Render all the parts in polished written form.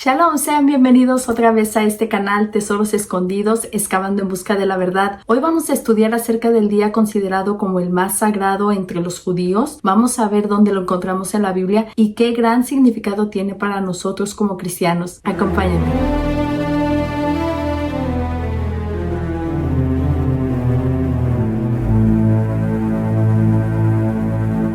Shalom, sean bienvenidos otra vez a este canal Tesoros Escondidos, excavando en busca de la verdad. Hoy vamos a estudiar acerca del día considerado como el más sagrado entre los judíos. Vamos a ver dónde lo encontramos en la Biblia y qué gran significado tiene para nosotros como cristianos. Acompáñenme.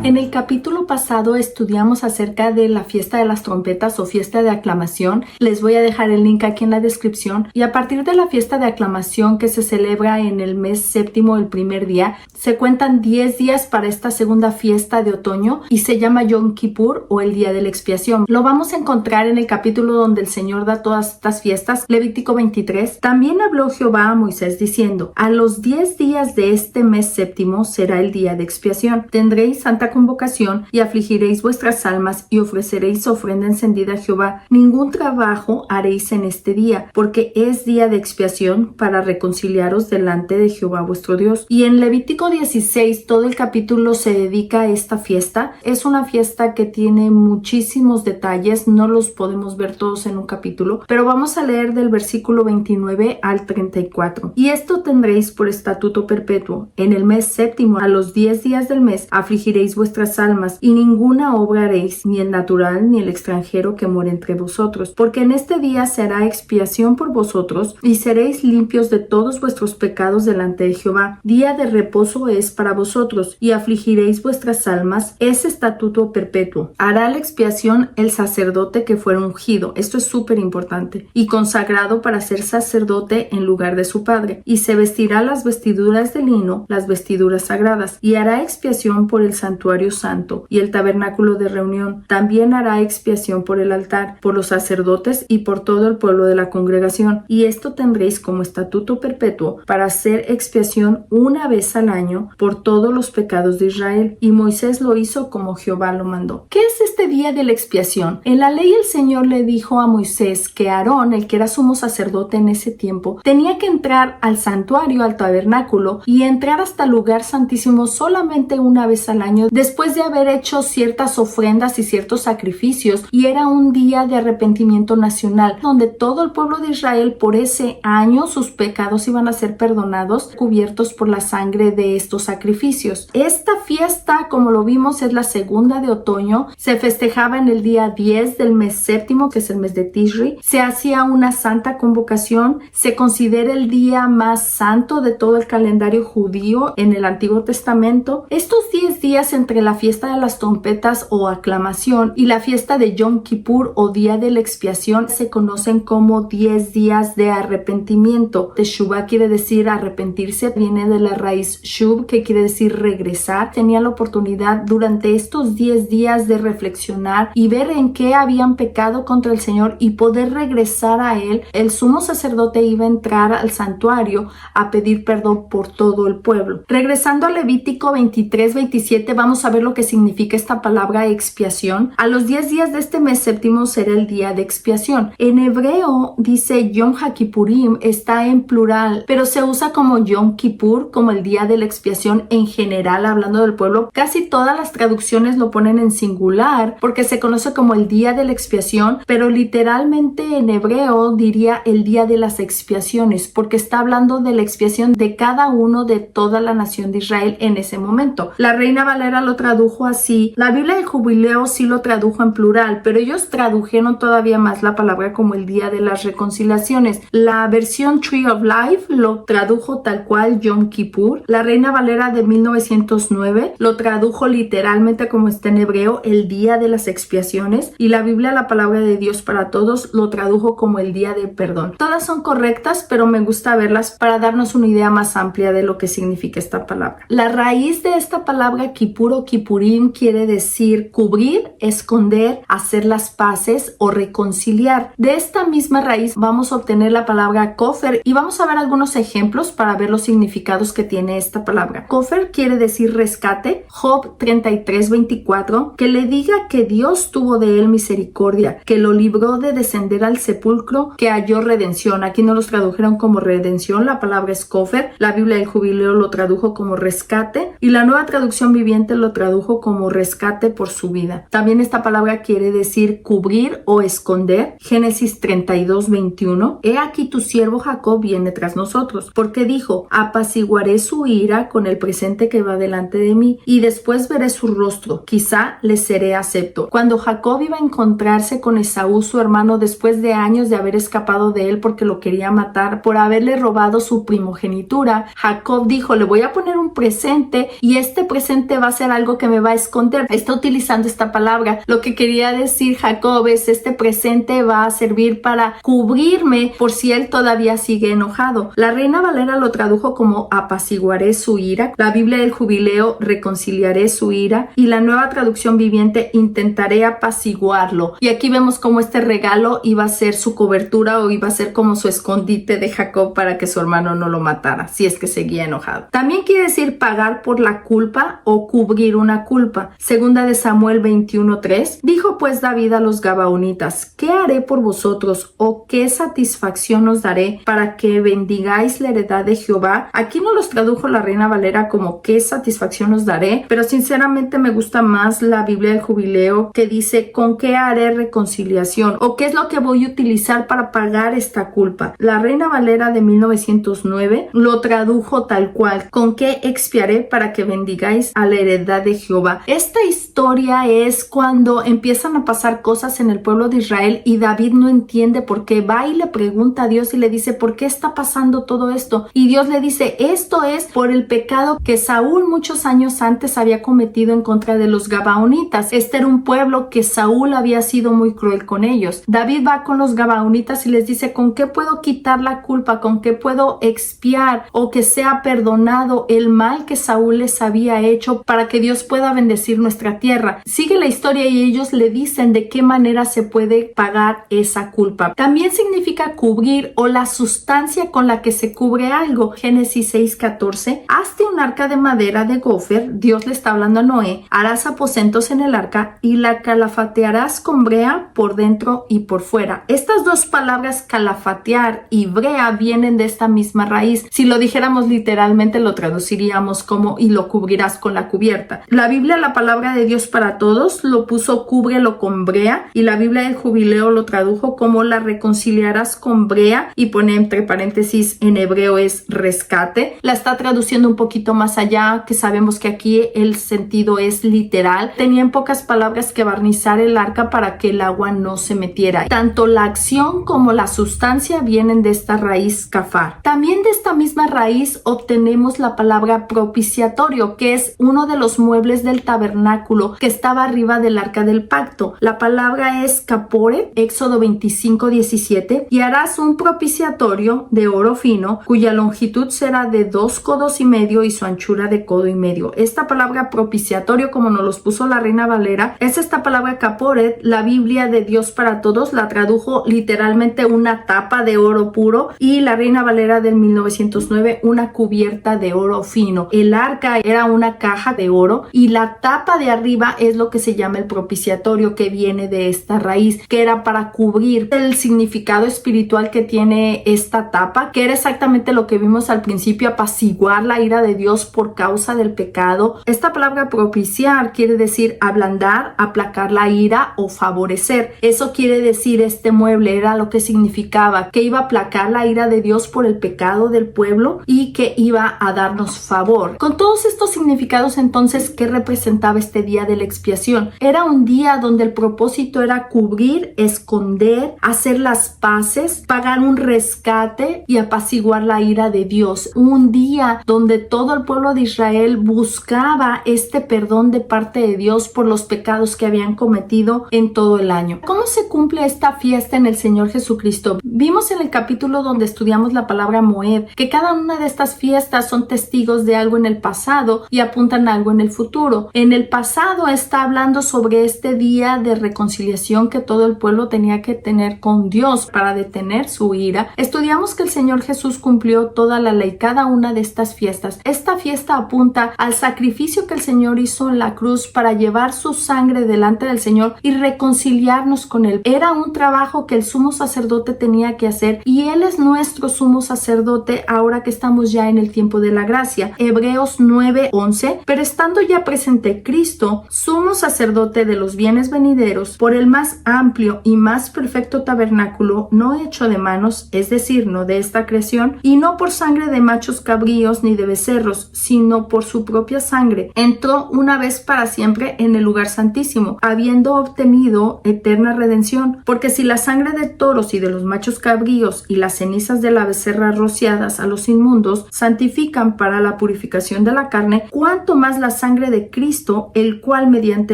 En el capítulo pasado estudiamos acerca de la fiesta de las trompetas o fiesta de aclamación. Les voy a dejar el link aquí en la descripción. Y a partir de la fiesta de aclamación que se celebra en el mes séptimo, el primer día, se cuentan 10 días para esta segunda fiesta de otoño y se llama Yom Kippur o el día de la expiación. Lo vamos a encontrar en el capítulo donde el Señor da todas estas fiestas, Levítico 23. También habló Jehová a Moisés diciendo: a los 10 días de este mes séptimo será el día de expiación. Tendréis santa convocación y afligiréis vuestras almas y ofreceréis ofrenda encendida a Jehová. Ningún trabajo haréis en este día, porque es día de expiación para reconciliaros delante de Jehová vuestro Dios. Y en Levítico 16 todo el capítulo se dedica a esta fiesta. Es una fiesta que tiene muchísimos detalles, no los podemos ver todos en un capítulo, pero vamos a leer del versículo 29 al 34. Y esto tendréis por estatuto perpetuo: en el mes séptimo, a los 10 días del mes, afligiréis vuestras almas, y ninguna obra haréis, ni el natural ni el extranjero que mora entre vosotros, porque en este día se hará expiación por vosotros, y seréis limpios de todos vuestros pecados delante de Jehová. Día de reposo es para vosotros, y afligiréis vuestras almas. Es estatuto perpetuo. Hará la expiación el sacerdote que fuera ungido. Esto es súper importante. Y consagrado para ser sacerdote en lugar de su padre. Y se vestirá las vestiduras de lino, las vestiduras sagradas, y hará expiación por el santuario santo y el tabernáculo de reunión. También hará expiación por el altar, por los sacerdotes y por todo el pueblo de la congregación. Y esto tendréis como estatuto perpetuo para hacer expiación una vez al año por todos los pecados de Israel. Y Moisés lo hizo como Jehová lo mandó. ¿Qué es este día de la expiación? En la ley el Señor le dijo a Moisés que Aarón, el que era sumo sacerdote en ese tiempo, tenía que entrar al santuario, al tabernáculo, y entrar hasta el lugar santísimo solamente una vez al año, después de haber hecho ciertas ofrendas y ciertos sacrificios, y era un día de arrepentimiento nacional, donde todo el pueblo de Israel por ese año sus pecados iban a ser perdonados, cubiertos por la sangre de estos sacrificios. Esta fiesta, como lo vimos, es la segunda de otoño. Se festejaba en el día 10 del mes séptimo, que es el mes de Tishri. Se hacía una santa convocación. Se considera el día más santo de todo el calendario judío en el Antiguo Testamento. Estos 10 días entre la fiesta de las trompetas o aclamación y la fiesta de Yom Kippur o día de la expiación se conocen como 10 días de arrepentimiento. Teshuvah quiere decir arrepentirse, viene de la raíz shuv, que quiere decir regresar. Tenía la oportunidad durante estos 10 días de reflexionar y ver en qué habían pecado contra el Señor y poder regresar a Él. El sumo sacerdote iba a entrar al santuario a pedir perdón por todo el pueblo. Regresando a Levítico 23-27, vamos a ver lo que significa esta palabra expiación. A los 10 días de este mes séptimo será el día de expiación. En hebreo dice Yom HaKippurim, está en plural, pero se usa como Yom Kippur, como el día de la expiación en general, hablando del pueblo. Casi todas las traducciones lo ponen en singular porque se conoce como el día de la expiación, pero literalmente en hebreo diría el día de las expiaciones, porque está hablando de la expiación de cada uno de toda la nación de Israel en ese momento. La Reina Valera lo tradujo así. La Biblia del Jubileo sí lo tradujo en plural, pero ellos tradujeron todavía más la palabra como el día de las reconciliaciones. La versión Tree of Life lo tradujo tal cual Yom Kippur. La Reina Valera de 1909 lo tradujo literalmente como está en hebreo, el día de las expiaciones, y la Biblia, la palabra de Dios para todos, lo tradujo como el día de perdón. Todas son correctas, pero me gusta verlas para darnos una idea más amplia de lo que significa esta palabra. La raíz de esta palabra Kippur o Kippurim quiere decir cubrir, esconder, hacer las paces o reconciliar. De esta misma raíz vamos a obtener la palabra kofer y vamos a ver algunos ejemplos para ver los significados que tiene esta palabra. Kofer quiere decir rescate. Job 33:24, que le diga que Dios tuvo de él misericordia, que lo libró de descender al sepulcro, que halló redención. Aquí no los tradujeron como redención, la palabra es kofer. La Biblia del Jubileo lo tradujo como rescate y la Nueva Traducción Viviente lo lo tradujo como rescate por su vida. También esta palabra quiere decir cubrir o esconder. Génesis 32:21. He aquí tu siervo Jacob viene tras nosotros, porque dijo: apaciguaré su ira con el presente que va delante de mí, y después veré su rostro, quizá le seré acepto. Cuando Jacob iba a encontrarse con Esaú, su hermano, después de años de haber escapado de él porque lo quería matar por haberle robado su primogenitura, Jacob dijo: le voy a poner un presente y este presente va a ser algo que me va a esconder. Está utilizando esta palabra. Lo que quería decir Jacob es: este presente va a servir para cubrirme por si él todavía sigue enojado. La Reina Valera lo tradujo como apaciguaré su ira. La Biblia del Jubileo, reconciliaré su ira, y la Nueva Traducción Viviente, intentaré apaciguarlo. Y aquí vemos cómo este regalo iba a ser su cobertura, o iba a ser como su escondite de Jacob para que su hermano no lo matara si es que seguía enojado. También quiere decir pagar por la culpa o cubrir una culpa. Segunda de Samuel 21:3. Dijo pues David a los gabaonitas: ¿qué haré por vosotros, o qué satisfacción os daré para que bendigáis la heredad de Jehová? Aquí no los tradujo la Reina Valera como qué satisfacción os daré, pero sinceramente me gusta más la Biblia del Jubileo, que dice: ¿con qué haré reconciliación? ¿O qué es lo que voy a utilizar para pagar esta culpa? La Reina Valera de 1909 lo tradujo tal cual: ¿con qué expiaré para que bendigáis a la heredad de Jehová? Esta historia es cuando empiezan a pasar cosas en el pueblo de Israel y David no entiende por qué. Va y le pregunta a Dios y le dice: ¿por qué está pasando todo esto? Y Dios le dice: esto es por el pecado que Saúl muchos años antes había cometido en contra de los gabaonitas. Este era un pueblo que Saúl había sido muy cruel con ellos. David va con los gabaonitas y les dice: ¿con qué puedo quitar la culpa? ¿Con qué puedo expiar o que sea perdonado el mal que Saúl les había hecho para que Dios pueda bendecir nuestra tierra? Sigue la historia y ellos le dicen de qué manera se puede pagar esa culpa. También significa cubrir, o la sustancia con la que se cubre algo. Génesis 6:14. Hazte un arca de madera de gofer. Dios le está hablando a Noé. Harás aposentos en el arca y la calafatearás con brea por dentro y por fuera. Estas dos palabras, calafatear y brea, vienen de esta misma raíz. Si lo dijéramos literalmente, lo traduciríamos como: y lo cubrirás con la cubierta. La Biblia, la palabra de Dios para todos, lo puso cúbrelo con brea, y la Biblia del Jubileo lo tradujo como la reconciliarás con brea, y pone entre paréntesis en hebreo es rescate. La está traduciendo un poquito más allá, que sabemos que aquí el sentido es literal. Tenía en pocas palabras que barnizar el arca para que el agua no se metiera. Tanto la acción como la sustancia vienen de esta raíz kafar. También de esta misma raíz obtenemos la palabra propiciatorio, que es uno de los muebles del tabernáculo que estaba arriba del arca del pacto. La palabra es capore, Éxodo 25:17, y harás un propiciatorio de oro fino, cuya longitud será de 2 codos y medio y su anchura de codo y medio. Esta palabra propiciatorio, como nos los puso la Reina Valera, es esta palabra caporet. La Biblia de Dios para todos la tradujo literalmente una tapa de oro puro, y la Reina Valera del 1909 una cubierta de oro fino. El arca era una caja de oro y la tapa de arriba es lo que se llama el propiciatorio, que viene de esta raíz, que era para cubrir. El significado espiritual que tiene esta tapa, que era exactamente lo que vimos al principio: apaciguar la ira de Dios por causa del pecado. Esta palabra propiciar quiere decir ablandar, aplacar la ira o favorecer. Eso quiere decir este mueble, era lo que significaba, que iba a aplacar la ira de Dios por el pecado del pueblo y que iba a darnos favor. Con todos estos significados, entonces, ¿qué representaba este día de la expiación? Era un día donde el propósito era cubrir, esconder, hacer las paces, pagar un rescate y apaciguar la ira de Dios. Un día donde todo el pueblo de Israel buscaba este perdón de parte de Dios por los pecados que habían cometido en todo el año. ¿Cómo se cumple esta fiesta en el Señor Jesucristo? Vimos en el capítulo donde estudiamos la palabra Moed que cada una de estas fiestas son testigos de algo en el pasado y apuntan a algo en el futuro. En el pasado está hablando sobre este día de reconciliación que todo el pueblo tenía que tener con Dios para detener su ira. Estudiamos que el Señor Jesús cumplió toda la ley, cada una de estas fiestas. Esta fiesta apunta al sacrificio que el Señor hizo en la cruz para llevar su sangre delante del Señor y reconciliarnos con Él. Era un trabajo que el sumo sacerdote tenía que hacer, y Él es nuestro sumo sacerdote ahora que estamos ya en el tiempo de la gracia. Hebreos 9:11. Pero estando estando ya presente Cristo, sumo sacerdote de los bienes venideros, por el más amplio y más perfecto tabernáculo, no hecho de manos, es decir, no de esta creación, y no por sangre de machos cabríos ni de becerros, sino por su propia sangre, entró una vez para siempre en el lugar santísimo, habiendo obtenido eterna redención. Porque si la sangre de toros y de los machos cabríos y las cenizas de la becerra rociadas a los inmundos santifican para la purificación de la carne, cuánto más la sangre de Cristo, el cual mediante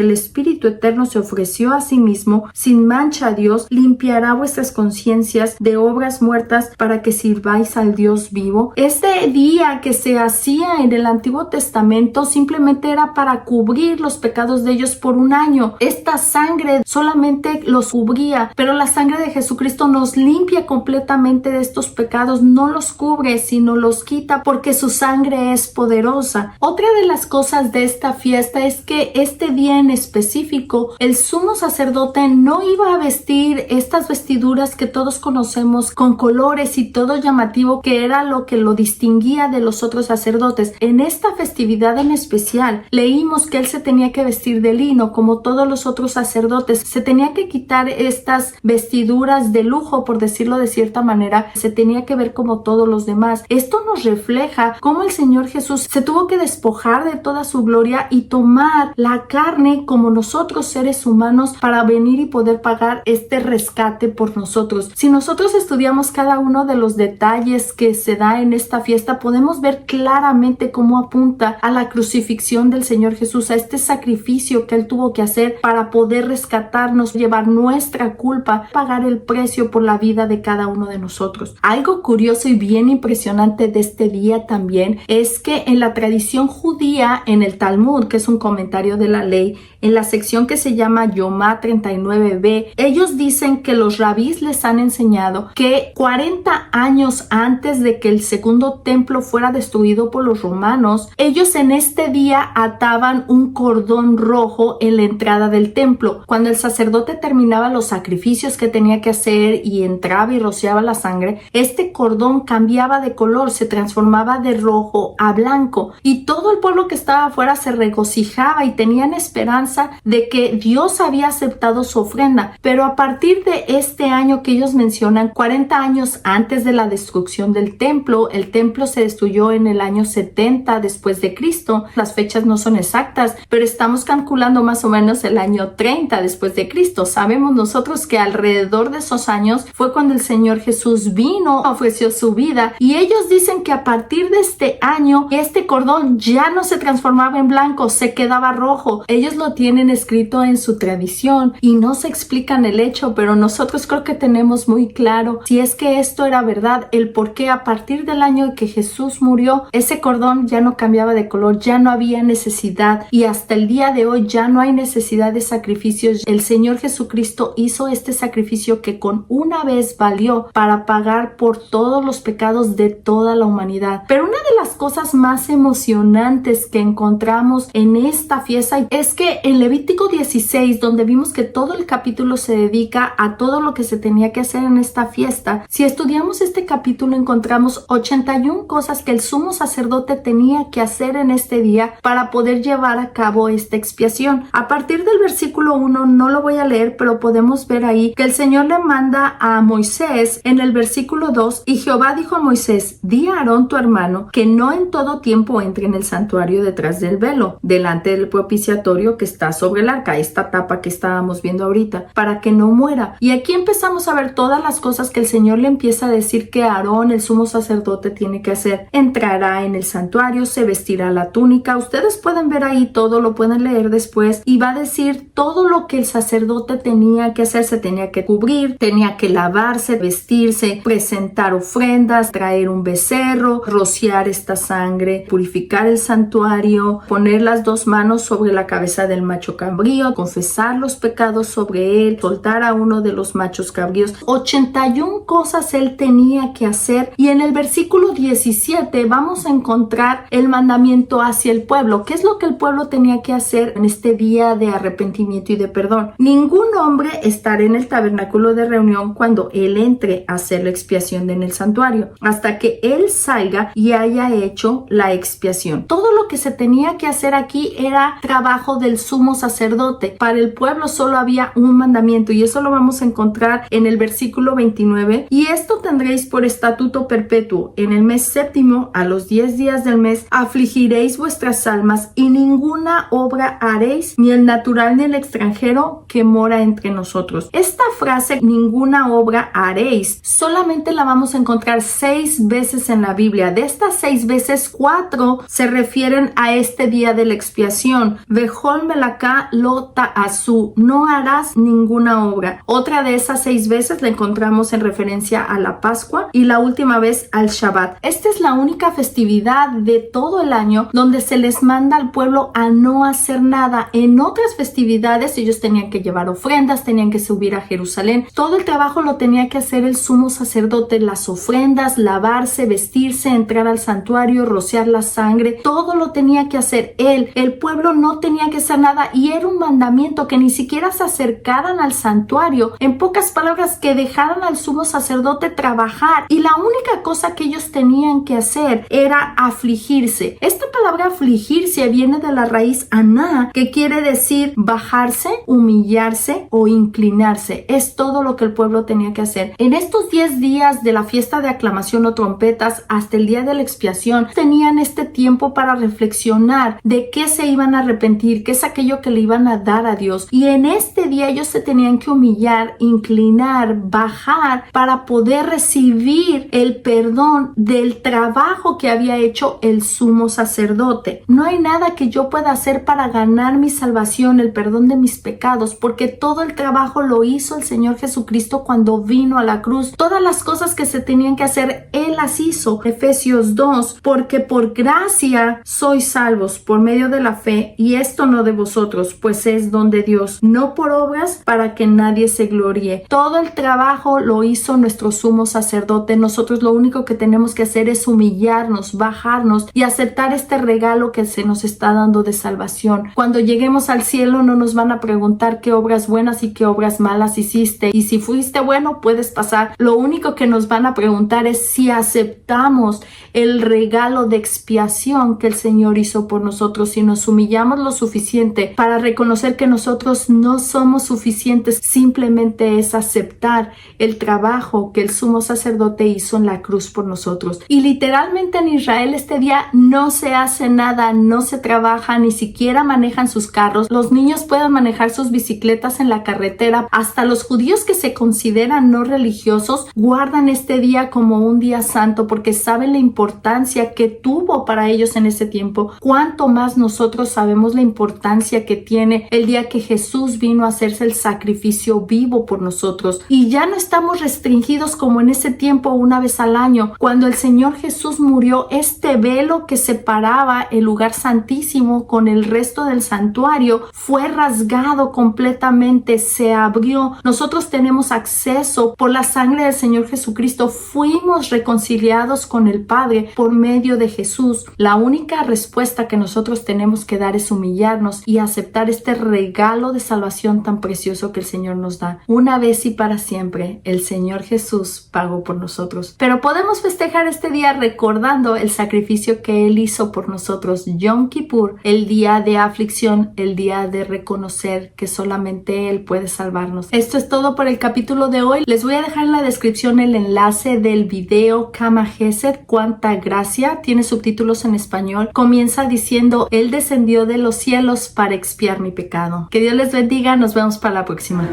el Espíritu eterno se ofreció a sí mismo sin mancha a Dios, limpiará vuestras conciencias de obras muertas para que sirváis al Dios vivo. Este día que se hacía en el Antiguo Testamento simplemente era para cubrir los pecados de ellos por un año. Esta sangre solamente los cubría, pero la sangre de Jesucristo nos limpia completamente de estos pecados, no los cubre, sino los quita, porque su sangre es poderosa. Otra de las cosas de esta fiesta es que este día en específico, el sumo sacerdote no iba a vestir estas vestiduras que todos conocemos con colores y todo llamativo, que era lo que lo distinguía de los otros sacerdotes. En esta festividad en especial, leímos que él se tenía que vestir de lino, como todos los otros sacerdotes. Se tenía que quitar estas vestiduras de lujo, por decirlo de cierta manera. Se tenía que ver como todos los demás. Esto nos refleja cómo el Señor Jesús se tuvo que despojar de toda su gloria y tomar la carne como nosotros seres humanos para venir y poder pagar este rescate por nosotros. Si nosotros estudiamos cada uno de los detalles que se da en esta fiesta, podemos ver claramente cómo apunta a la crucifixión del Señor Jesús, a este sacrificio que él tuvo que hacer para poder rescatarnos, llevar nuestra culpa, pagar el precio por la vida de cada uno de nosotros. Algo curioso y bien impresionante de este día también es que en la tradición judía, en el Talmud, que es un comentario de la ley, en la sección que se llama Yomá 39b, ellos dicen que los rabís les han enseñado que 40 años antes de que el segundo templo fuera destruido por los romanos, ellos en este día ataban un cordón rojo en la entrada del templo. Cuando el sacerdote terminaba los sacrificios que tenía que hacer y entraba y rociaba la sangre, este cordón cambiaba de color, se transformaba de rojo a blanco, y todo el pueblo que estaba afuera se regocijaba y tenían esperanza de que Dios había aceptado su ofrenda. Pero a partir de este año que ellos mencionan, 40 años antes de la destrucción del templo, el templo se destruyó en el año 70 después de Cristo. Las fechas no son exactas, pero estamos calculando más o menos el año 30 después de Cristo. Sabemos nosotros que alrededor de esos años fue cuando el Señor Jesús vino, ofreció su vida, y ellos dicen que a partir de este año, este cordón ya no se transformaba en blanco, se quedaba rojo. Ellos lo tienen escrito en su tradición y no se explican el hecho, pero nosotros creo que tenemos muy claro si es que esto era verdad, el por qué a partir del año que Jesús murió, ese cordón ya no cambiaba de color, ya no había necesidad, y hasta el día de hoy ya no hay necesidad de sacrificios. El Señor Jesucristo hizo este sacrificio que con una vez valió para pagar por todos los pecados de toda la humanidad. Pero una de las cosas más emocionantes que encontramos en esta fiesta es que en Levítico 16, donde vimos que todo el capítulo se dedica a todo lo que se tenía que hacer en esta fiesta, si estudiamos este capítulo encontramos 81 cosas que el sumo sacerdote tenía que hacer en este día para poder llevar a cabo esta expiación. A partir del versículo 1, no lo voy a leer, pero podemos ver ahí que el Señor le manda a Moisés en el versículo 2: y Jehová dijo a Moisés: di a Aarón tu hermano que no en todo tiempo entre en el santuario detrás del velo, delante del propiciatorio que está sobre el arca, esta tapa que estábamos viendo ahorita, para que no muera. Y aquí empezamos a ver todas las cosas que el Señor le empieza a decir que Aarón, el sumo sacerdote, tiene que hacer. Entrará en el santuario, se vestirá la túnica. Ustedes pueden ver ahí todo, lo pueden leer después, y va a decir todo lo que el sacerdote tenía que hacer. Se tenía que cubrir, tenía que lavarse, vestirse, presentar ofrendas, traer un becerro, rociar esta sangre, purificar el santuario, poner las dos manos sobre la cabeza del macho cabrío, confesar los pecados sobre él, soltar a uno de los machos cabríos. 81 cosas él tenía que hacer, y en el versículo 17 vamos a encontrar el mandamiento hacia el pueblo. ¿Qué es lo que el pueblo tenía que hacer en este día de arrepentimiento y de perdón? Ningún hombre estará en el tabernáculo de reunión cuando él entre a hacer la expiación en el santuario, hasta que él salga y haya hecho la expiación. Todo lo que se tenía que hacer aquí era trabajo del sumo sacerdote. Para el pueblo solo había un mandamiento, y eso lo vamos a encontrar en el versículo 29. Y esto tendréis por estatuto perpetuo: en el mes séptimo, a los 10 días del mes, afligiréis vuestras almas, y ninguna obra haréis, ni el natural ni el extranjero que mora entre nosotros. Esta frase, ninguna obra haréis, solamente la vamos a encontrar 6 veces en la Biblia. De estas 6 veces, 4 se refieren a este día de la expiación. Vejol melacá lo ta'asú, no harás ninguna obra. Otra de esas 6 veces la encontramos en referencia a la Pascua, y la última vez al Shabbat. Esta es la única festividad de todo el año donde se les manda al pueblo a no hacer nada. En otras festividades ellos tenían que llevar ofrendas, tenían que subir a Jerusalén. Todo el trabajo lo tenía que hacer el sumo sacerdote: las ofrendas, lavarse, vestirse, entrar al santuario, rociar la sangre. Todo lo tenía que hacer él. El pueblo no tenía que hacer nada, y era un mandamiento que ni siquiera se acercaran al santuario. En pocas palabras, que dejaran al sumo sacerdote trabajar, y la única cosa que ellos tenían que hacer era afligirse. Esta palabra afligirse viene de la raíz aná, que quiere decir bajarse, humillarse o inclinarse. Es todo lo que el pueblo tenía que hacer. En estos 10 días de la fiesta de aclamación o trompetas hasta el día de la expiación, tenían este tiempo para reflexionar de qué se iban a arrepentir, qué es aquello que le iban a dar a Dios. Y en este día ellos se tenían que humillar, inclinar, bajar, para poder recibir el perdón del trabajo que había hecho el sumo sacerdote. No hay nada que yo pueda hacer para ganar mi salvación, el perdón de mis pecados, porque todo el trabajo lo hizo el Señor Jesucristo cuando vino a la cruz. Todas las cosas que se tenían que hacer, Él las hizo. Efesios 2, porque por gracia sois salvos por medio de la fe, y esto no de vosotros, pues es don de Dios, no por obras, para que nadie se gloríe. Todo el trabajo lo hizo nuestro sumo sacerdote. Nosotros lo único que tenemos que hacer es humillarnos, bajarnos y aceptar este regalo que se nos está dando de salvación. Cuando lleguemos al cielo no nos van a preguntar qué obras buenas y qué obras malas hiciste, y si fuiste bueno puedes pasar. Lo único que nos van a preguntar es si aceptamos el regalo de expiación que el Señor hizo por nosotros, si nos humillamos lo suficiente para reconocer que nosotros no somos suficientes. Simplemente es aceptar el trabajo que el sumo sacerdote hizo en la cruz por nosotros. Y literalmente en Israel este día no se hace nada, no se trabaja, ni siquiera manejan sus carros. Los niños pueden manejar sus bicicletas en la carretera. Hasta los judíos que se consideran no religiosos guardan este día como un día santo, porque saben la importancia que tuvo para ellos en ese tiempo. Cuánto más nosotros sabemos la importancia que tiene el día que Jesús vino a hacerse el sacrificio vivo por nosotros. Y ya no estamos restringidos como en ese tiempo una vez al año. Cuando el Señor Jesús murió, este velo que separaba el lugar santísimo con el resto del santuario fue rasgado completamente, se abrió. Nosotros tenemos acceso por la sangre del Señor Jesucristo. Fuimos reconciliados con el Padre por medio de Jesús. La única respuesta que nosotros tenemos que dar es humillarnos y aceptar este regalo de salvación tan precioso que el Señor nos da. Una vez y para siempre, el Señor Jesús pagó por nosotros. Pero podemos festejar este día recordando el sacrificio que Él hizo por nosotros. Yom Kippur, el día de aflicción, el día de reconocer que solamente Él puede salvarnos. Esto es todo por el capítulo de hoy. Les voy a dejar en la descripción el enlace del video Kama Hesed, cuánta gracia. Tiene subtítulos en español. Comienza diciendo: Él descendió de los cielos para expiar mi pecado. Que Dios les bendiga. Nos vemos para la próxima.